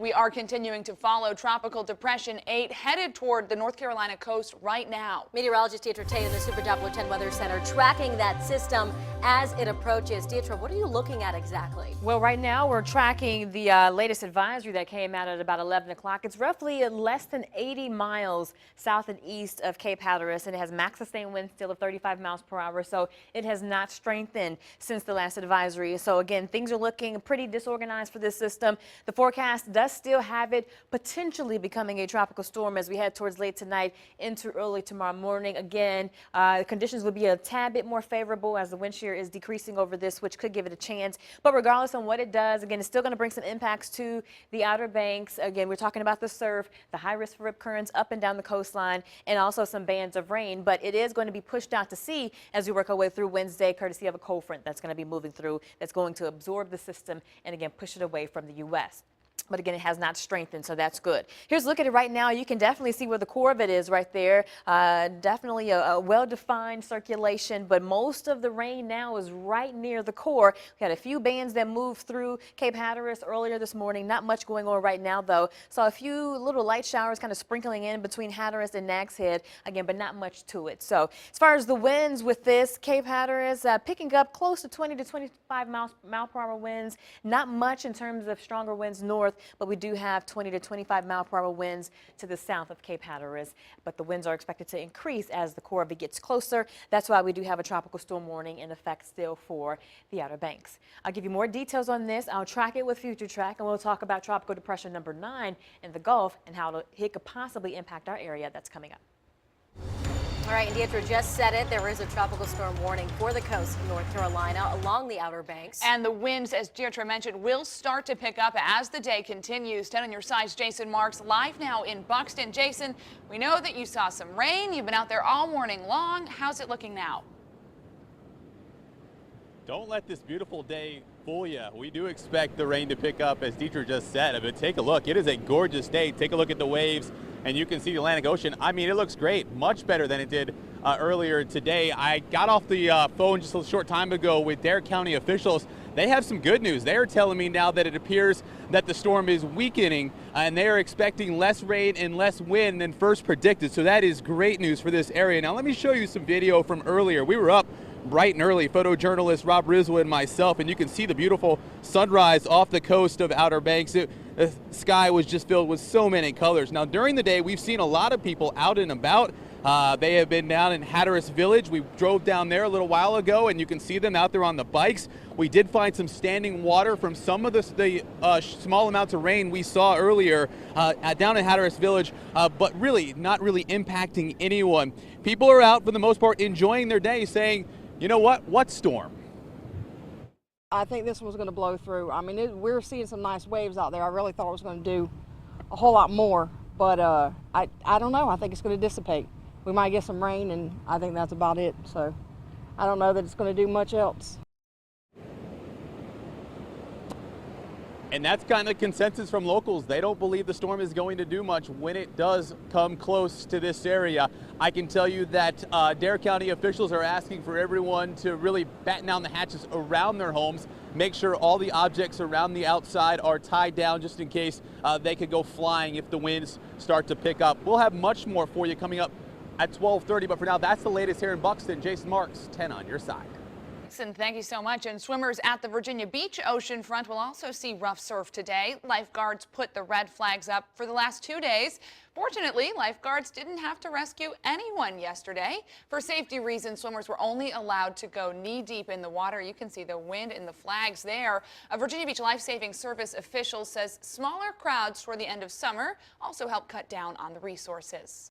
We are continuing to follow Tropical Depression 8 headed toward the North Carolina coast right now. Meteorologist Deidre Tate in the Super Doppler 10 Weather Center tracking that system as it approaches. Deidre, what are you looking at exactly? Well, right now we're tracking the latest advisory that came out at about 11 o'clock. It's roughly less than 80 miles south and east of Cape Hatteras, and it has max sustained wind still of 35 miles per hour. So it has not strengthened since the last advisory. So again, things are looking pretty disorganized for this system. The forecast does still have it potentially becoming a tropical storm as we head towards late tonight into early tomorrow morning. Again, conditions will be a tad bit more favorable as the wind shear is decreasing over this, which could give it a chance. But regardless on what it does, again, it's still going to bring some impacts to the Outer Banks. Again, we're talking about the surf, the high risk for rip currents up and down the coastline, and also some bands of rain. But it is going to be pushed out to sea as we work our way through Wednesday, courtesy of a cold front that's going to be moving through, that's going to absorb the system and again push it away from the U.S. But again, it has not strengthened, so that's good. Here's a look at it right now. You can definitely see where the core of it is right there. Definitely a well-defined circulation, but most of the rain now is right near the core. We had a few bands that moved through Cape Hatteras earlier this morning. Not much going on right now, though. Saw a few little light showers kind of sprinkling in between Hatteras and Nags Head, again, but not much to it. So as far as the winds with this, Cape Hatteras picking up close to 20 to 25 mile per hour winds. Not much in terms of stronger winds north, but we do have 20 to 25 mile per hour winds to the south of Cape Hatteras. But the winds are expected to increase as the core of it gets closer. That's why we do have a tropical storm warning in effect still for the Outer Banks. I'll give you more details on this. I'll track it with Future Track, and we'll talk about tropical depression number 9 in the Gulf and how it could possibly impact our area. That's coming up. All right, and Deidre just said it. There is a tropical storm warning for the coast of North Carolina along the Outer Banks. And the winds, as Deidre mentioned, will start to pick up as the day continues. 10 on your sides, Jason Marks live now in Buxton. Jason, we know that you saw some rain. You've been out there all morning long. How's it looking now? Don't let this beautiful day fool you. We do expect the rain to pick up, as Deidre just said. But take a look. It is a gorgeous day. Take a look at the waves, and you can see the Atlantic Ocean. I mean, it looks great, much better than it did earlier today. I got off the phone just a short time ago with Dare County officials. They have some good news. They are telling me now that it appears that the storm is weakening, and they are expecting less rain and less wind than first predicted. So that is great news for this area. Now let me show you some video from earlier. We were up bright and early, photojournalist Rob Rizzo and myself, and you can see the beautiful sunrise off the coast of Outer Banks. The sky was just filled with so many colors. Now during the day, we've seen a lot of people out and about. They have been down in Hatteras Village. We drove down there a little while ago, and you can see them out there on the bikes. We did find some standing water from some of the small amounts of rain we saw earlier down in Hatteras Village, but really not really impacting anyone. People are out for the most part enjoying their day, saying, you know what storm? I think this one's going to blow through. I mean, we're seeing some nice waves out there. I really thought it was going to do a whole lot more, but I don't know. I think it's going to dissipate. We might get some rain, and I think that's about it. So I don't know that it's going to do much else. And that's kind of consensus from locals. They don't believe the storm is going to do much when it does come close to this area. I can tell you that Dare County officials are asking for everyone to really batten down the hatches around their homes, make sure all the objects around the outside are tied down just in case they could go flying if the winds start to pick up. We'll have much more for you coming up at 12:30, but for now, that's the latest here in Buxton. Jason Marks, 10 on your side. Thank you so much. And swimmers at the Virginia Beach oceanfront will also see rough surf today. Lifeguards put the red flags up for the last 2 days. Fortunately, lifeguards didn't have to rescue anyone yesterday. For safety reasons, swimmers were only allowed to go knee-deep in the water. You can see the wind and the flags there. A Virginia Beach Life-Saving Service official says smaller crowds toward the end of summer also help cut down on the resources.